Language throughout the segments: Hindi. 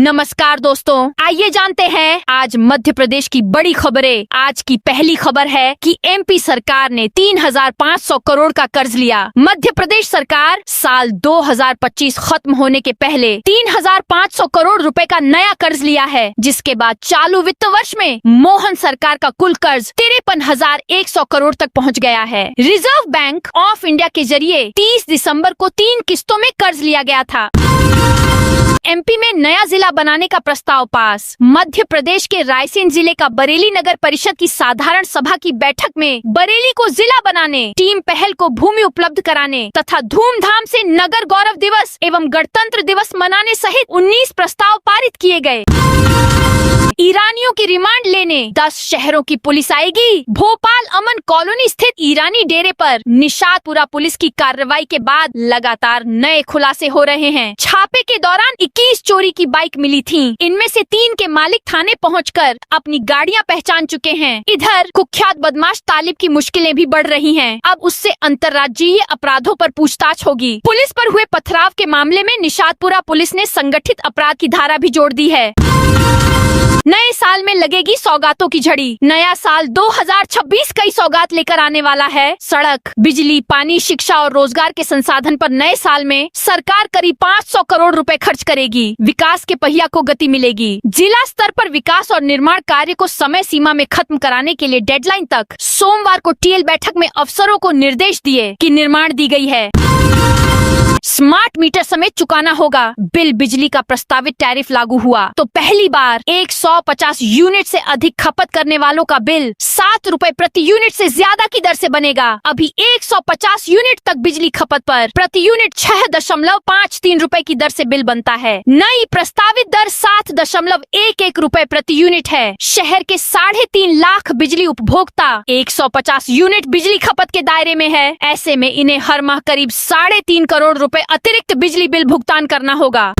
नमस्कार दोस्तों, आइए जानते हैं आज मध्य प्रदेश की बड़ी खबरें। आज की पहली खबर है कि एमपी सरकार ने 3,500 करोड़ का कर्ज लिया। मध्य प्रदेश सरकार साल 2025 खत्म होने के पहले 3,500 करोड़ रुपए का नया कर्ज लिया है, जिसके बाद चालू वित्त वर्ष में मोहन सरकार का कुल कर्ज 53,100 करोड़ तक पहुंच गया है। रिजर्व बैंक ऑफ इंडिया के जरिए 30 दिसंबर को 3 किस्तों में कर्ज लिया गया था। एमपी में नया जिला बनाने का प्रस्ताव पास। मध्य प्रदेश के रायसेन जिले का बरेली नगर परिषद की साधारण सभा की बैठक में बरेली को जिला बनाने, टीम पहल को भूमि उपलब्ध कराने तथा धूमधाम से नगर गौरव दिवस एवं गणतंत्र दिवस मनाने सहित 19 प्रस्ताव पारित किए गए। ईरानियों की रिमांड लेने 10 शहरों की पुलिस आएगी। भोपाल अमन कॉलोनी स्थित ईरानी डेरे पर निशातपुरा पुलिस की कार्रवाई के बाद लगातार नए खुलासे हो रहे हैं। छापे के दौरान 21 चोरी की बाइक मिली थीं। इनमें से 3 के मालिक थाने पहुंचकर अपनी गाड़ियां पहचान चुके हैं। इधर कुख्यात बदमाश तालिब की मुश्किलें भी बढ़ रही हैं। अब उससे अंतर्राज्यीय अपराधों पर पूछताछ होगी। पुलिस पर हुए पथराव के मामले में निशातपुरा पुलिस ने संगठित अपराध की धारा भी जोड़ दी है। नए साल में लगेगी सौगातों की झड़ी। नया साल 2026 कई सौगात लेकर आने वाला है। सड़क, बिजली, पानी, शिक्षा और रोजगार के संसाधन पर नए साल में सरकार करीब 500 करोड़ रुपए खर्च करेगी। विकास के पहिया को गति मिलेगी। जिला स्तर पर विकास और निर्माण कार्य को समय सीमा में खत्म कराने के लिए डेडलाइन तक सोमवार को टीएल बैठक में अफसरों को निर्देश दिए कि निर्माण दी गई है। स्मार्ट मीटर समेत चुकाना होगा बिल। बिजली का प्रस्तावित टैरिफ लागू हुआ तो पहली बार 150 यूनिट से अधिक खपत करने वालों का बिल 7 रुपए प्रति यूनिट से ज्यादा की दर से बनेगा। अभी 150 यूनिट तक बिजली खपत पर प्रति यूनिट 6.53 रुपए की दर से बिल बनता है। नई प्रस्तावित दर 7.11 रुपए प्रति यूनिट है। शहर के 3.5 लाख बिजली उपभोक्ता 150 यूनिट बिजली खपत के दायरे में है। ऐसे में इन्हें हर माह करीब 3.5 करोड़ रुपए अतिरिक्त बिजली बिल भुगतान करना होगा।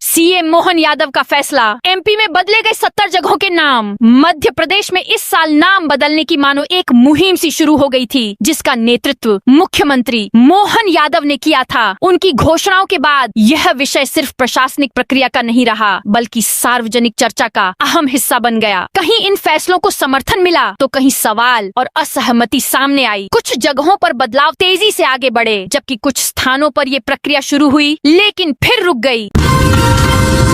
सीएम मोहन यादव का फैसला। एमपी में बदले गए 70 जगहों के नाम। मध्य प्रदेश में इस साल नाम बदलने की मानो एक मुहिम सी शुरू हो गई थी, जिसका नेतृत्व मुख्यमंत्री मोहन यादव ने किया था। उनकी घोषणाओं के बाद यह विषय सिर्फ प्रशासनिक प्रक्रिया का नहीं रहा, बल्कि सार्वजनिक चर्चा का अहम हिस्सा बन गया। कहीं इन फैसलों को समर्थन मिला तो कहीं सवाल और असहमति सामने आई। कुछ जगहों पर बदलाव तेजी से आगे बढ़े, जबकि कुछ स्थानों पर ये प्रक्रिया शुरू हुई लेकिन फिर रुक गई।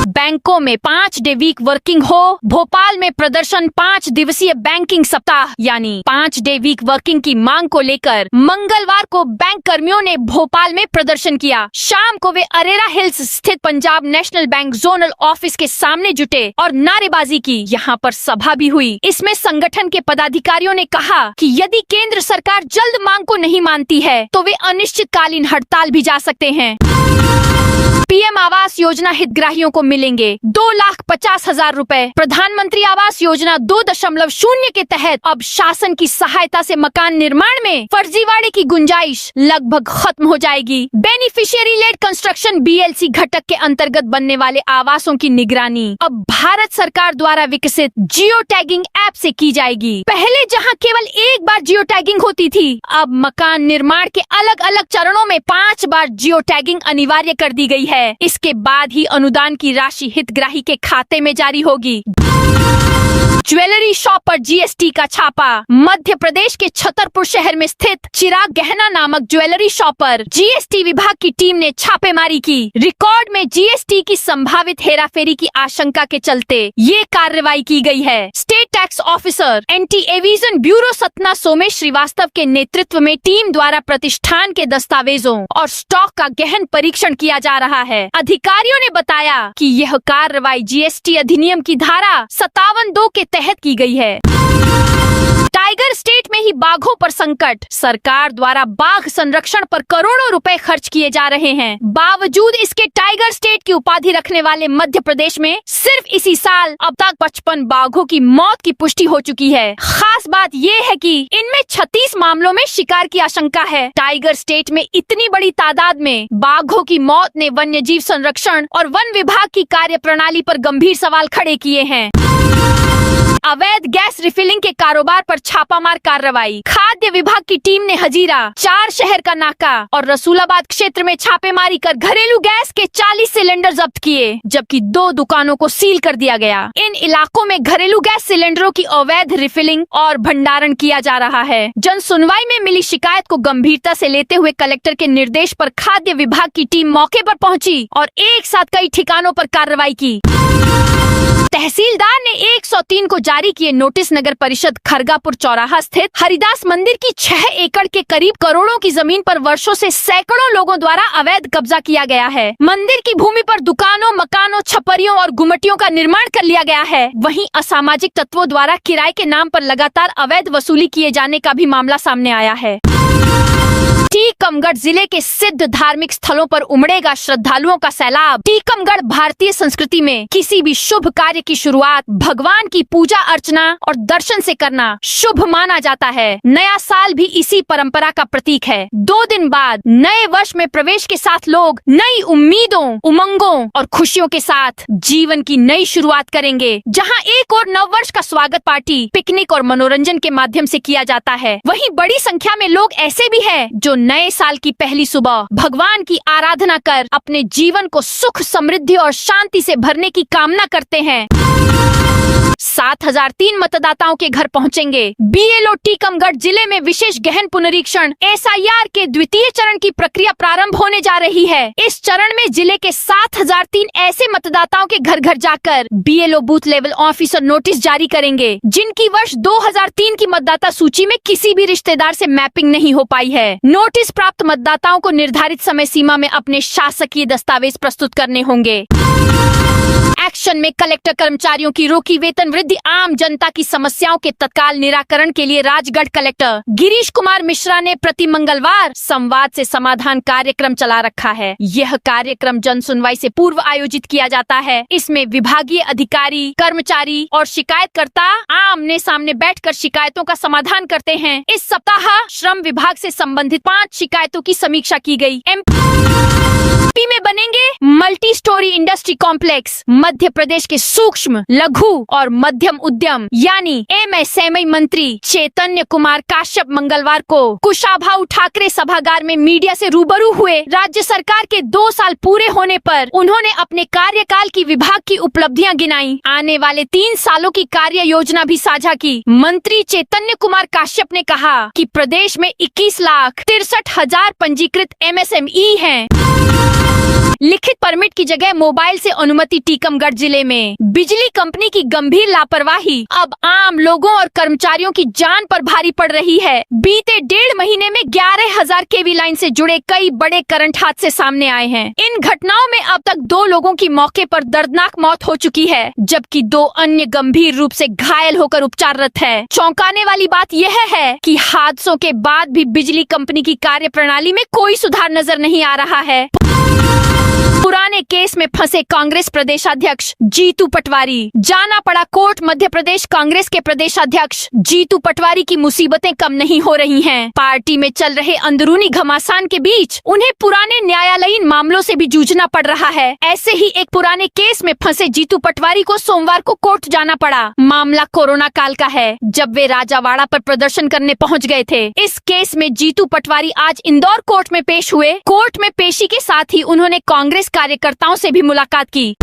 बैंकों में 5 डे वीक वर्किंग हो। भोपाल में प्रदर्शन 5 दिवसीय बैंकिंग सप्ताह यानी 5 डे वीक वर्किंग की मांग को लेकर मंगलवार को बैंक कर्मियों ने भोपाल में प्रदर्शन किया। शाम को वे अरेरा हिल्स स्थित Punjab national bank zonal office के सामने जुटे और नारेबाजी की। यहाँ पर सभा भी हुई। इसमें संगठन के पदाधिकारियों ने कहा कि यदि केंद्र सरकार जल्द मांग को नहीं मानती है तो वे अनिश्चितकालीन हड़ताल भी जा सकते हैं। पीएम आवास योजना हितग्राहियों को मिलेंगे 2,50,000 रुपए। प्रधानमंत्री आवास योजना 2.0 के तहत अब शासन की सहायता से मकान निर्माण में फर्जीवाड़े की गुंजाइश लगभग खत्म हो जाएगी। बेनिफिशियरी लेड कंस्ट्रक्शन बीएलसी घटक के अंतर्गत बनने वाले आवासों की निगरानी अब भारत सरकार द्वारा विकसित जियो टैगिंग ऐप से की जाएगी। पहले जहां केवल एक बार जियो टैगिंग होती थी, अब मकान निर्माण के अलग अलग चरणों में 5 बार जियो टैगिंग अनिवार्य कर दी गई है। इसके बाद ही अनुदान की राशि हितग्राही के खाते में जारी होगी। ज्वेलरी शॉप पर जीएसटी का छापा। मध्य प्रदेश के छतरपुर शहर में स्थित चिराग गहना नामक ज्वेलरी शॉप पर जीएसटी विभाग की टीम ने छापेमारी की। रिकॉर्ड में जीएसटी की संभावित हेराफेरी की आशंका के चलते ये कार्रवाई की गई है। State tax officer anti evasion bureau Satna Somesh Shrivastava के नेतृत्व में टीम द्वारा प्रतिष्ठान के दस्तावेजों और स्टॉक का गहन परीक्षण किया जा रहा है। अधिकारियों ने बताया कि यह कार्रवाई जीएसटी अधिनियम की धारा 57(2) के तहत की गई है। टाइगर स्टेट में ही बाघों पर संकट। सरकार द्वारा बाघ संरक्षण पर करोड़ों रुपए खर्च किए जा रहे हैं। बावजूद इसके टाइगर स्टेट की उपाधि रखने वाले मध्य प्रदेश में सिर्फ इसी साल अब तक 55 बाघों की मौत की पुष्टि हो चुकी है। खास बात ये है कि इनमें 36 मामलों में शिकार की आशंका है। टाइगर स्टेट में इतनी बड़ी तादाद में बाघों की मौत ने वन्य जीव संरक्षण और वन विभाग की कार्य प्रणाली पर गंभीर सवाल खड़े किए हैं। अवैध गैस रिफिलिंग के कारोबार पर छापामार कार्रवाई। खाद्य विभाग की टीम ने हजीरा, 4 शहर का नाका और रसूलाबाद क्षेत्र में छापेमारी कर घरेलू गैस के 40 सिलेंडर जब्त किए, जबकि 2 दुकानों को सील कर दिया गया। इन इलाकों में घरेलू गैस सिलेंडरों की अवैध रिफिलिंग और भंडारण किया जा रहा है। जन सुनवाई में मिली शिकायत को गंभीरता से लेते हुए कलेक्टर के निर्देश पर खाद्य विभाग की टीम मौके पर पहुंची और एक साथ कई ठिकानों पर कार्रवाई की। तहसीलदार ने 103 को जारी किए नोटिस। नगर परिषद खरगापुर चौराहा स्थित हरिदास मंदिर की 6 एकड़ के करीब करोड़ों की जमीन पर वर्षों से सैकड़ों लोगों द्वारा अवैध कब्जा किया गया है। मंदिर की भूमि पर दुकानों, मकानों, छपरियों और गुमटियों का निर्माण कर लिया गया है। वहीं असामाजिक तत्वों द्वारा किराए के नाम पर लगातार अवैध वसूली किए जाने का भी मामला सामने आया है। टीकमगढ़ जिले के सिद्ध धार्मिक स्थलों पर उमड़ेगा श्रद्धालुओं का सैलाब। टीकमगढ़ भारतीय संस्कृति में किसी भी शुभ कार्य की शुरुआत भगवान की पूजा अर्चना और दर्शन से करना शुभ माना जाता है। नया साल भी इसी परंपरा का प्रतीक है। 2 दिन बाद नए वर्ष में प्रवेश के साथ लोग नई उम्मीदों, उमंगों और खुशियों के साथ जीवन की नई शुरुआत करेंगे। जहां एक और नव वर्ष का स्वागत पार्टी, पिकनिक और मनोरंजन के माध्यम से किया जाता है, वहीं बड़ी संख्या में लोग ऐसे भी हैं जो नए साल की पहली सुबह भगवान की आराधना कर अपने जीवन को सुख, समृद्धि और शांति से भरने की कामना करते हैं। 7003 मतदाताओं के घर पहुंचेंगे। बीएलओ टीकमगढ़ जिले में विशेष गहन पुनरीक्षण एसआईआर के द्वितीय चरण की प्रक्रिया प्रारंभ होने जा रही है। इस चरण में जिले के 7003 ऐसे मतदाताओं के घर घर जाकर BLO booth level officer notice जारी करेंगे, जिनकी वर्ष 2003 की मतदाता सूची में किसी भी रिश्तेदार से मैपिंग नहीं हो पाई है। नोटिस प्राप्त मतदाताओं को निर्धारित समय सीमा में अपने शासकीय दस्तावेज प्रस्तुत करने होंगे। एक्शन में कलेक्टर कर्मचारियों की रोकी वेतन वृद्धि। आम जनता की समस्याओं के तत्काल निराकरण के लिए राजगढ़ कलेक्टर गिरीश कुमार मिश्रा ने प्रति मंगलवार संवाद से समाधान कार्यक्रम चला रखा है। यह कार्यक्रम जन सुनवाई से पूर्व आयोजित किया जाता है। इसमें विभागीय अधिकारी, कर्मचारी और शिकायतकर्ता आमने सामने बैठकर शिकायतों का समाधान करते हैं। इस सप्ताह श्रम विभाग से संबंधित 5 शिकायतों की समीक्षा की गई। एमपी में बनेंगे multi storey industry complex. Madhya Pradesh के सूक्ष्म, लघु और मध्यम उद्यम यानी एमएसएमई मंत्री चैतन्य कुमार काश्यप मंगलवार को कुशाभाऊ ठाकरे सभागार में मीडिया से रूबरू हुए। राज्य सरकार के 2 साल पूरे होने पर उन्होंने अपने कार्यकाल की विभाग की उपलब्धियां गिनाई। आने वाले 3 सालों की कार्य योजना भी साझा की। मंत्री चैतन्य कुमार काश्यप ने कहा कि प्रदेश में 21,63,000 पंजीकृत एमएसएमई हैं। लिखित परमिट की जगह मोबाइल से अनुमति। टीकमगढ़ जिले में बिजली कंपनी की गंभीर लापरवाही अब आम लोगों और कर्मचारियों की जान पर भारी पड़ रही है। बीते 1.5 महीने में 11,000 केवी लाइन से जुड़े कई बड़े करंट हादसे सामने आए हैं। इन घटनाओं में अब तक 2 लोगों की मौके पर दर्दनाक मौत हो चुकी है, जबकि 2 अन्य गंभीर रूप से घायल होकर उपचाररत है। चौंकाने वाली बात यह है कि हादसों के बाद भी बिजली कंपनी की कार्यप्रणाली में कोई सुधार नजर नहीं आ रहा है। पुराने केस में फंसे कांग्रेस प्रदेशाध्यक्ष जीतू पटवारी। जाना पड़ा कोर्ट। मध्य प्रदेश कांग्रेस के प्रदेशाध्यक्ष जीतू पटवारी की मुसीबतें कम नहीं हो रही हैं। पार्टी में चल रहे अंदरूनी घमासान के बीच उन्हें पुराने न्यायालयीन मामलों से भी जूझना पड़ रहा है। ऐसे ही एक पुराने केस में फंसे जीतू पटवारी को सोमवार को कोर्ट जाना पड़ा। मामला कोरोना काल का है, जब वे राजावाड़ा पर प्रदर्शन करने पहुंच गए थे। इस केस में जीतू पटवारी आज इंदौर कोर्ट में पेश हुए। कोर्ट में पेशी के साथ ही उन्होंने कांग्रेस कार्यकर्ताओं से भी मुलाकात की।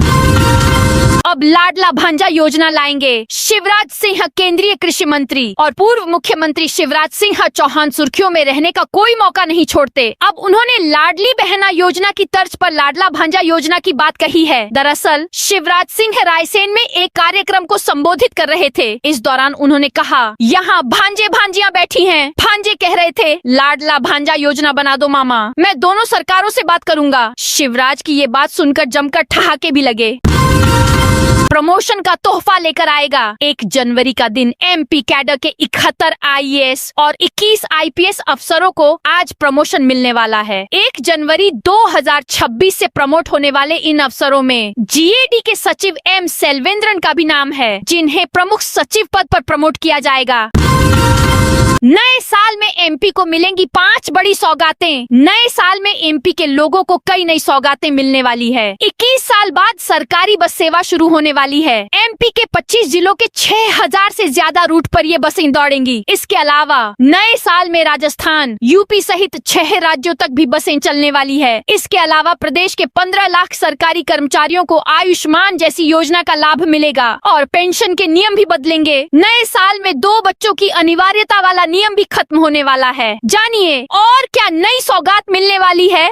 अब लाडला भांजा योजना लाएंगे शिवराज सिंह। केंद्रीय कृषि मंत्री और पूर्व मुख्यमंत्री शिवराज सिंह चौहान सुर्खियों में रहने का कोई मौका नहीं छोड़ते। अब उन्होंने लाडली बहना योजना की तर्ज पर लाडला भांजा योजना की बात कही है। दरअसल शिवराज सिंह रायसेन में एक कार्यक्रम को संबोधित कर रहे थे। इस दौरान उन्होंने कहा, यहाँ भांजे भांजियाँ बैठी हैं। भांजे कह रहे थे, लाडला भांजा योजना बना दो मामा, मैं दोनों सरकारों से बात करूंगा। शिवराज की ये बात सुनकर जमकर ठहाके भी लगे। प्रमोशन का तोहफा लेकर आएगा। 1 जनवरी का दिन एमपी कैडर के 71 आईएएस और 21 आईपीएस अफसरों को आज प्रमोशन मिलने वाला है। 1 जनवरी 2026 से प्रमोट होने वाले इन अफसरों में जीएडी के सचिव एम सेल्वेंद्रन का भी नाम है, जिन्हें प्रमुख सचिव पद पर प्रमोट किया जाएगा। नए साल में एमपी को मिलेंगी 5 बड़ी सौगातें। नए साल में एमपी के लोगों को कई नई सौगातें मिलने वाली है। 21 साल बाद सरकारी बस सेवा शुरू होने वाली है। एमपी के 25 जिलों के 6000 से ज्यादा रूट पर ये बसें दौड़ेंगी। इसके अलावा नए साल में राजस्थान, यूपी सहित 6 राज्यों तक भी बसें चलने वाली है। इसके अलावा प्रदेश के 15 लाख सरकारी कर्मचारियों को आयुष्मान जैसी योजना का लाभ मिलेगा और पेंशन के नियम भी बदलेंगे। नए साल में 2 बच्चों की अनिवार्यता वाला नियम भी खत्म होने वाला है। जानिए और क्या नई सौगात मिलने वाली है।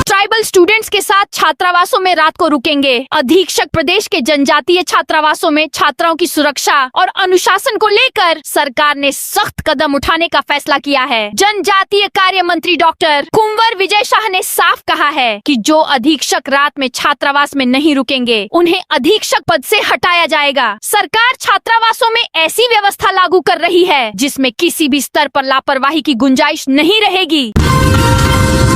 ट्राइबल स्टूडेंट्स के साथ छात्रावासों में रात को रुकेंगे। अधीक्षक प्रदेश के जनजातीय छात्रावासों में छात्राओं की सुरक्षा और अनुशासन को लेकर सरकार ने सख्त कदम उठाने का फैसला किया है। जनजातीय कार्य मंत्री डॉक्टर कुंवर विजय शाह ने साफ कहा है कि जो अधीक्षक रात में छात्रावास में नहीं रुकेंगे उन्हें अधीक्षक पद से हटाया जाएगा। सरकार छात्रावासों में ऐसी व्यवस्था लागू कर रही है जिसमें किसी भी स्तर पर लापरवाही की गुंजाइश नहीं रहेगी।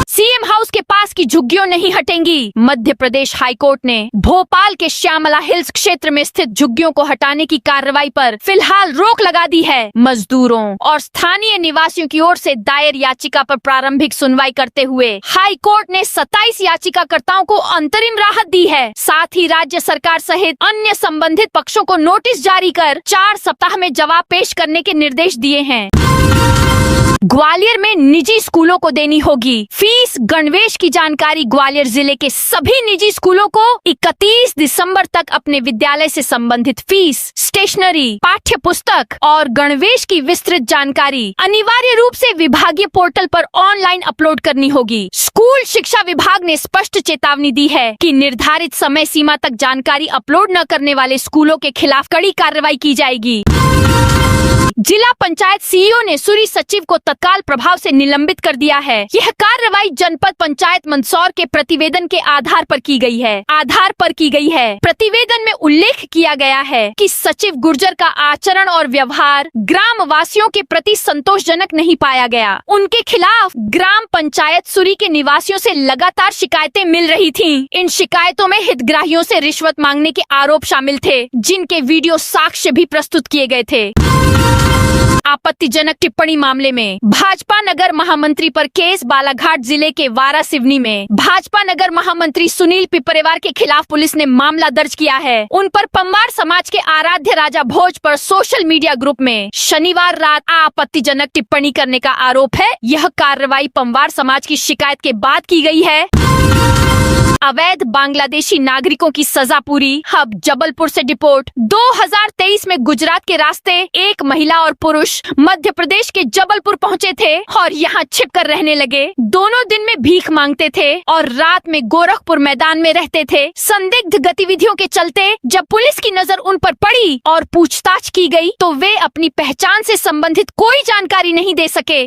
सीएम हाउस के पास की झुग्गियां नहीं हटेंगी। मध्य प्रदेश हाईकोर्ट ने भोपाल के श्यामला हिल्स क्षेत्र में स्थित झुग्गियों को हटाने की कार्रवाई पर फिलहाल रोक लगा दी है। मजदूरों और स्थानीय निवासियों की ओर से दायर याचिका पर प्रारंभिक सुनवाई करते हुए हाईकोर्ट ने 27 याचिकाकर्ताओं को अंतरिम राहत दी है। साथ ही राज्य सरकार सहित अन्य संबंधित पक्षों को नोटिस जारी कर 4 सप्ताह में जवाब पेश करने के निर्देश दिए हैं। ग्वालियर में निजी स्कूलों को देनी होगी फीस। गणवेश की जानकारी। ग्वालियर जिले के सभी निजी स्कूलों को 31 दिसंबर तक अपने विद्यालय से संबंधित फीस, स्टेशनरी, पाठ्य पुस्तक और गणवेश की विस्तृत जानकारी अनिवार्य रूप से विभागीय पोर्टल पर ऑनलाइन अपलोड करनी होगी। स्कूल शिक्षा विभाग ने स्पष्ट चेतावनी दी है कि निर्धारित समय सीमा तक जानकारी अपलोड न करने वाले स्कूलों के खिलाफ कड़ी कार्रवाई की जाएगी। जिला पंचायत सीईओ ने सूरी सचिव को तत्काल प्रभाव से निलंबित कर दिया है। यह कार्रवाई जनपद पंचायत मंदसौर के प्रतिवेदन के आधार पर की गई है। प्रतिवेदन में उल्लेख किया गया है कि सचिव गुर्जर का आचरण और व्यवहार ग्राम वासियों के प्रति संतोषजनक नहीं पाया गया। उनके खिलाफ ग्राम पंचायत सूरी के निवासियों से लगातार शिकायतें मिल रही थीं। इन शिकायतों में हितग्राहियों से रिश्वत मांगने के आरोप शामिल थे, जिनके वीडियो साक्ष्य भी प्रस्तुत किए गए थे। आपत्तिजनक टिप्पणी मामले में भाजपा नगर महामंत्री पर केस। बालाघाट जिले के वारा सिवनी में भाजपा नगर महामंत्री सुनील पिपरेवार के खिलाफ पुलिस ने मामला दर्ज किया है। उन पर पंवार समाज के आराध्य राजा भोज पर सोशल मीडिया ग्रुप में शनिवार रात आपत्तिजनक टिप्पणी करने का आरोप है। यह कार्रवाई पंवार समाज की शिकायत के बाद की गई है। अवैध बांग्लादेशी नागरिकों की सजा पूरी। अब जबलपुर से डिपोर्ट। 2023 में गुजरात के रास्ते एक महिला और पुरुष मध्य प्रदेश के जबलपुर पहुंचे थे और यहां छिपकर रहने लगे। दोनों दिन में भीख मांगते थे और रात में गोरखपुर मैदान में रहते थे। संदिग्ध गतिविधियों के चलते जब पुलिस की नजर उन पर पड़ी और पूछताछ की गई तो वे अपनी पहचान से संबंधित कोई जानकारी नहीं दे सके।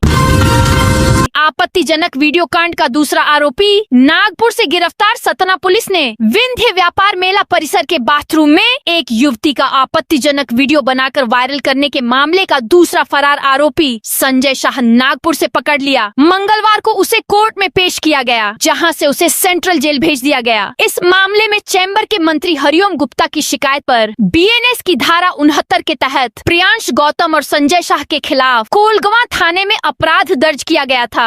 आपत्तिजनक वीडियो कांड का दूसरा आरोपी नागपुर से गिरफ्तार। सतना पुलिस ने विंध्य व्यापार मेला परिसर के बाथरूम में एक युवती का आपत्तिजनक वीडियो बनाकर वायरल करने के मामले का दूसरा फरार आरोपी संजय शाह नागपुर से पकड़ लिया। मंगलवार को उसे कोर्ट में पेश किया गया, जहां से उसे सेंट्रल जेल भेज दिया गया। इस मामले में चैम्बर के मंत्री हरिओम गुप्ता की शिकायत पर बीएनएस की धारा 69 के तहत प्रियांश गौतम और संजय शाह के खिलाफ कोलगवां थाने में अपराध दर्ज किया गया था।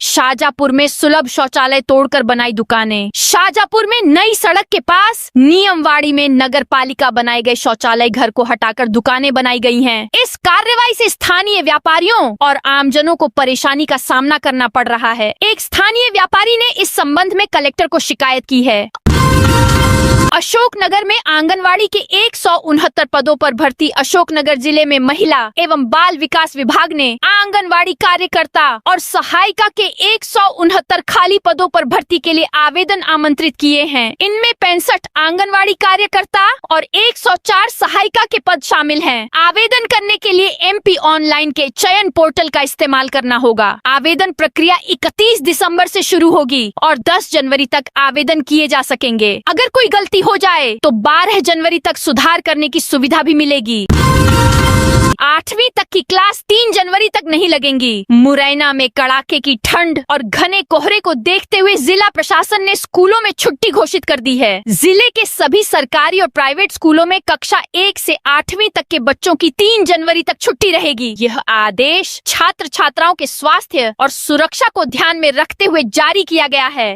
शाहजहांपुर में सुलभ शौचालय तोड़कर बनाई दुकानें। शाहजहांपुर में नई सड़क के पास नियमवाड़ी में नगर पालिका बनाए गए शौचालय घर को हटाकर दुकानें बनाई गई हैं। इस कार्रवाई से स्थानीय व्यापारियों और आमजनों को परेशानी का सामना करना पड़ रहा है। एक स्थानीय व्यापारी ने इस संबंध में कलेक्टर को शिकायत की है। अशोकनगर में आंगनवाड़ी के 169 पदों पर भर्ती। अशोकनगर जिले में महिला एवं बाल विकास विभाग ने आंगनवाड़ी कार्यकर्ता और सहायिका के 169 खाली पदों पर भर्ती के लिए आवेदन आमंत्रित किए हैं। इनमें 65 आंगनवाड़ी कार्यकर्ता और 104 सहायिका के पद शामिल हैं। आवेदन करने के लिए एमपी ऑनलाइन के चयन पोर्टल का इस्तेमाल करना होगा। आवेदन प्रक्रिया 31 दिसंबर से शुरू होगी और 10 जनवरी तक आवेदन किए जा सकेंगे। अगर कोई गलती हो जाए तो 12 जनवरी तक सुधार करने की सुविधा भी मिलेगी। 8वीं तक की क्लास 3 जनवरी तक नहीं लगेंगी। मुरैना में कड़ाके की ठंड और घने कोहरे को देखते हुए जिला प्रशासन ने स्कूलों में छुट्टी घोषित कर दी है। जिले के सभी सरकारी और प्राइवेट स्कूलों में कक्षा 1 से 8वीं तक के बच्चों की 3 जनवरी तक छुट्टी रहेगी। यह आदेश छात्र छात्राओं के स्वास्थ्य और सुरक्षा को ध्यान में रखते हुए जारी किया गया है।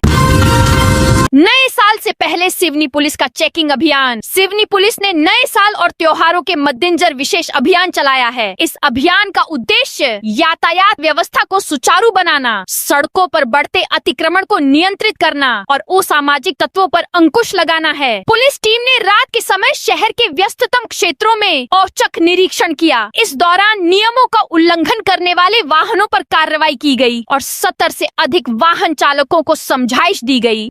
नए साल से पहले सिवनी पुलिस का चेकिंग अभियान। सिवनी पुलिस ने नए साल और त्योहारों के मद्देनजर विशेष अभियान चलाया है। इस अभियान का उद्देश्य यातायात व्यवस्था को सुचारू बनाना, सड़कों पर बढ़ते अतिक्रमण को नियंत्रित करना और असामाजिक तत्वों पर अंकुश लगाना है। पुलिस टीम ने रात के समय शहर के व्यस्ततम क्षेत्रों में औचक निरीक्षण किया। इस दौरान नियमों का उल्लंघन करने वाले वाहनों पर कार्रवाई की गई और 70 से अधिक वाहन चालकों को समझाइश दी गई।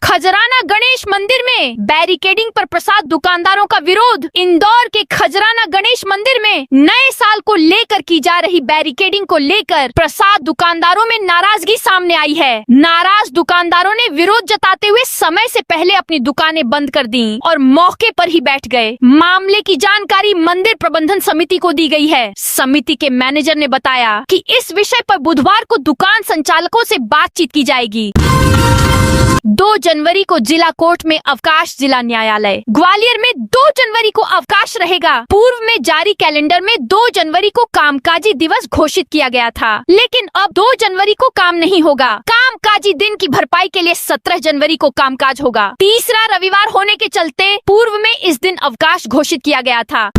खजराना गणेश मंदिर में बैरिकेडिंग पर प्रसाद दुकानदारों का विरोध। इंदौर के खजराना गणेश मंदिर में नए साल को लेकर की जा रही बैरिकेडिंग को लेकर प्रसाद दुकानदारों में नाराजगी सामने आई है। नाराज दुकानदारों ने विरोध जताते हुए समय से पहले अपनी दुकानें बंद कर दी और मौके पर ही बैठ गए। मामले की जानकारी मंदिर प्रबंधन समिति को दी गई है। समिति के मैनेजर ने बताया कि इस विषय पर बुधवार को दुकान संचालकों से बातचीत की जाएगी। 2 जनवरी को जिला कोर्ट में अवकाश। जिला न्यायालय ग्वालियर में 2 जनवरी को अवकाश रहेगा। पूर्व में जारी कैलेंडर में 2 जनवरी को कामकाजी दिवस घोषित किया गया था, लेकिन अब 2 जनवरी को काम नहीं होगा। कामकाजी दिन की भरपाई के लिए 17 जनवरी को कामकाज होगा। तीसरा रविवार होने के चलते पूर्व में इस दिन अवकाश घोषित किया गया था।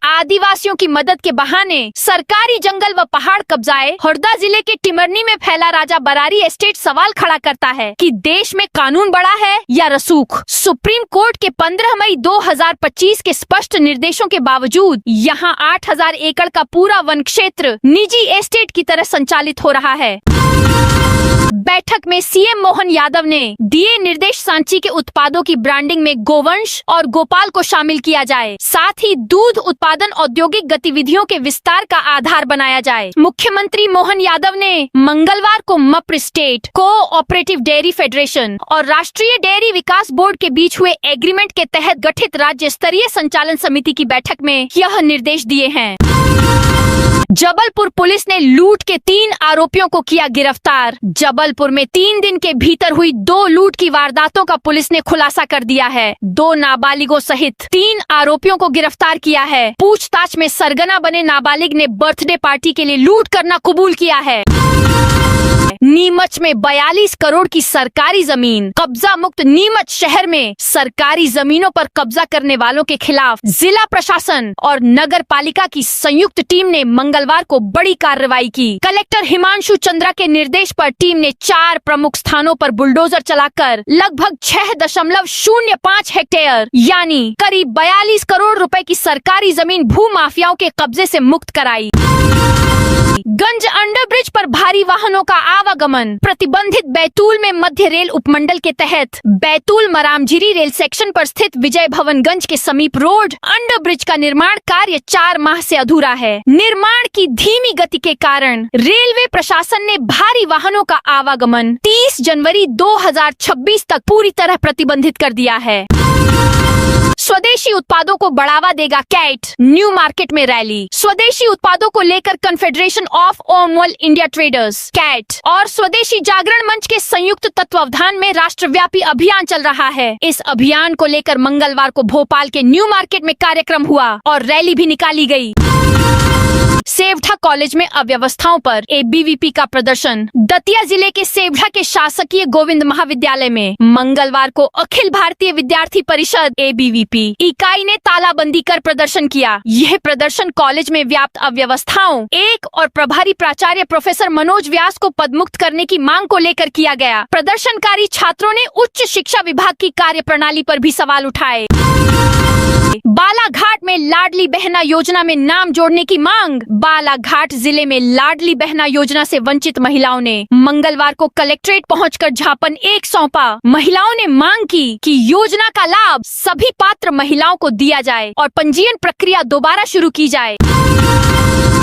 आदिवासियों की मदद के बहाने सरकारी जंगल व पहाड़ कब्जाए। हरदा जिले के टिमरनी में फैला राजा बरारी एस्टेट सवाल खड़ा करता है कि देश में कानून बड़ा है या रसूख। सुप्रीम कोर्ट के 15 मई 2025 के स्पष्ट निर्देशों के बावजूद यहां 8000 एकड़ का पूरा वन क्षेत्र निजी एस्टेट की तरह संचालित हो रहा है। बैठक में सीएम मोहन यादव ने दिए निर्देश सांची के उत्पादों की ब्रांडिंग में गोवंश और गोपाल को शामिल किया जाए। साथ ही दूध उत्पादन औद्योगिक गतिविधियों के विस्तार का आधार बनाया जाए। मुख्यमंत्री मोहन यादव ने मंगलवार को मप्र स्टेट कोऑपरेटिव डेयरी फेडरेशन और राष्ट्रीय डेयरी विकास बोर्ड के बीच हुए एग्रीमेंट के तहत गठित राज्य स्तरीय संचालन समिति की बैठक में यह निर्देश दिए हैं। जबलपुर पुलिस ने लूट के 3 आरोपियों को किया गिरफ्तार। जबलपुर में 3 दिन के भीतर हुई 2 लूट की वारदातों का पुलिस ने खुलासा कर दिया है। 2 नाबालिगों सहित 3 आरोपियों को गिरफ्तार किया है। पूछताछ में सरगना बने नाबालिग ने बर्थडे पार्टी के लिए लूट करना कबूल किया है। नीमच में 42 करोड़ की सरकारी जमीन कब्जा मुक्त। नीमच शहर में सरकारी जमीनों पर कब्जा करने वालों के खिलाफ जिला प्रशासन और नगर पालिका की संयुक्त टीम ने मंगलवार को बड़ी कार्रवाई की। कलेक्टर हिमांशु चंद्रा के निर्देश पर टीम ने 4 प्रमुख स्थानों पर बुलडोजर चलाकर लगभग 6.05 हेक्टेयर यानी करीब 42 करोड़ रुपए की सरकारी जमीन भू माफियाओं के कब्जे से मुक्त कराई। गंज अंडरब्रिज पर भारी वाहनों का आवागमन। प्रतिबंधित बैतूल में मध्य रेल उपमंडल के तहत बैतूल मरामझिरी रेल सेक्शन पर स्थित विजय भवनगंज के समीप रोड अंडरब्रिज का निर्माण कार्य 4 माह से अधूरा है। निर्माण की धीमी गति के कारण रेलवे प्रशासन ने भारी वाहनों का आवागमन 30 जनवरी 2026 तक पूरी तरह प्रतिबंधित कर दिया है। स्वदेशी उत्पादों को बढ़ावा देगा कैट। न्यू मार्केट में रैली। स्वदेशी उत्पादों को लेकर Confederation of All India Traders CAT और स्वदेशी जागरण मंच के संयुक्त तत्वावधान में राष्ट्रव्यापी अभियान चल रहा है। इस अभियान को लेकर मंगलवार को भोपाल के न्यू मार्केट में कार्यक्रम हुआ और रैली भी निकाली गई। सेवढ़ा कॉलेज में अव्यवस्थाओं पर एबीवीपी का प्रदर्शन। दतिया जिले के सेवढ़ा के शासकीय गोविंद महाविद्यालय में मंगलवार को अखिल भारतीय विद्यार्थी परिषद एबीवीपी इकाई ने तालाबंदी कर प्रदर्शन किया। यह प्रदर्शन कॉलेज में व्याप्त अव्यवस्थाओं और प्रभारी प्राचार्य प्रोफेसर मनोज व्यास को पदमुक्त करने की मांग को लेकर किया गया। प्रदर्शनकारी छात्रों ने उच्च शिक्षा विभाग की कार्यप्रणाली पर भी सवाल उठाए। बालाघाट में लाडली बहना योजना में नाम जोड़ने की मांग। बालाघाट जिले में लाडली बहना योजना से वंचित महिलाओं ने मंगलवार को कलेक्ट्रेट पहुंचकर ज्ञापन 1 सौंपा। महिलाओं ने मांग की कि योजना का लाभ सभी पात्र महिलाओं को दिया जाए और पंजीयन प्रक्रिया दोबारा शुरू की जाए।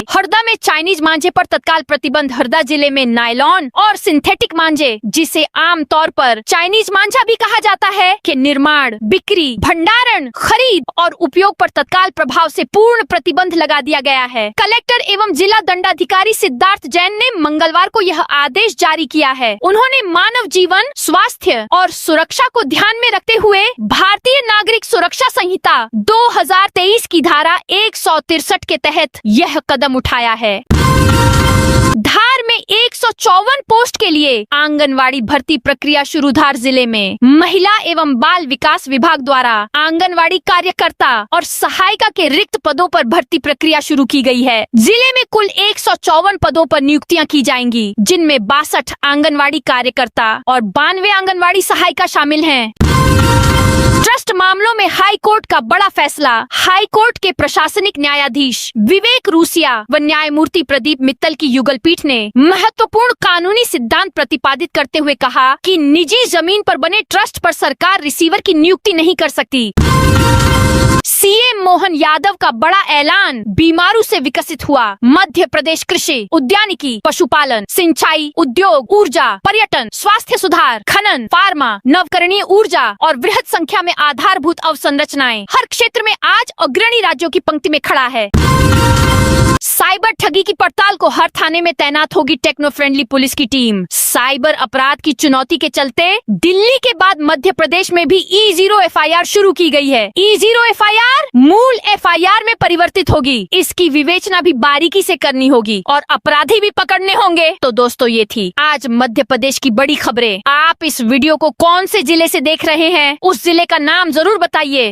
हरदा में चाइनीज मांझे पर तत्काल प्रतिबंध। हरदा जिले में नायलॉन और सिंथेटिक मांझे, जिसे आम तौर पर चाइनीज मांझा भी कहा जाता है, के निर्माण, बिक्री, भंडारण, खरीद और उपयोग पर तत्काल प्रभाव से पूर्ण प्रतिबंध लगा दिया गया है। कलेक्टर एवं जिला दंडाधिकारी सिद्धार्थ जैन ने मंगलवार को यह आदेश जारी किया है। उन्होंने मानव जीवन, स्वास्थ्य और सुरक्षा को ध्यान में रखते हुए भारतीय नागरिक सुरक्षा संहिता 2023 की धारा 163 के तहत यह कदम उठाया है। धार में 154 पोस्ट के लिए आंगनवाड़ी भर्ती प्रक्रिया शुरू। धार जिले में महिला एवं बाल विकास विभाग द्वारा आंगनवाड़ी कार्यकर्ता और सहायिका के रिक्त पदों पर भर्ती प्रक्रिया शुरू की गई है। जिले में कुल 154 पदों पर नियुक्तियां की जाएंगी, जिनमें 62 आंगनवाड़ी कार्यकर्ता और 92 आंगनवाड़ी सहायिका शामिल हैं। ट्रस्ट मामलों में हाई कोर्ट का बड़ा फैसला। हाई कोर्ट के प्रशासनिक न्यायाधीश विवेक रूसिया व न्यायमूर्ति प्रदीप मित्तल की युगल पीठ ने महत्वपूर्ण कानूनी सिद्धांत प्रतिपादित करते हुए कहा कि निजी जमीन पर बने ट्रस्ट पर सरकार रिसीवर की नियुक्ति नहीं कर सकती। सीएम मोहन यादव का बड़ा ऐलान। बीमारू से विकसित हुआ मध्य प्रदेश कृषि, उद्यानिकी, पशुपालन, सिंचाई, उद्योग, ऊर्जा, पर्यटन, स्वास्थ्य सुधार, खनन, फार्मा, नवकरणीय ऊर्जा और वृहद संख्या में आधारभूत अवसंरचनाएं हर क्षेत्र में आज अग्रणी राज्यों की पंक्ति में खड़ा है। साइबर ठगी की पड़ताल को हर थाने में तैनात होगी टेक्नो फ्रेंडली पुलिस की टीम। साइबर अपराध की चुनौती के चलते दिल्ली के बाद मध्य प्रदेश में भी E0 FIR शुरू की गई है। E0 FIR मूल FIR में परिवर्तित होगी। इसकी विवेचना भी बारीकी से करनी होगी और अपराधी भी पकड़ने होंगे। तो दोस्तों, ये थी आज मध्य प्रदेश की बड़ी खबरें। आप इस वीडियो को कौन से जिले से देख रहे हैं, उस जिले का नाम जरूर बताइए।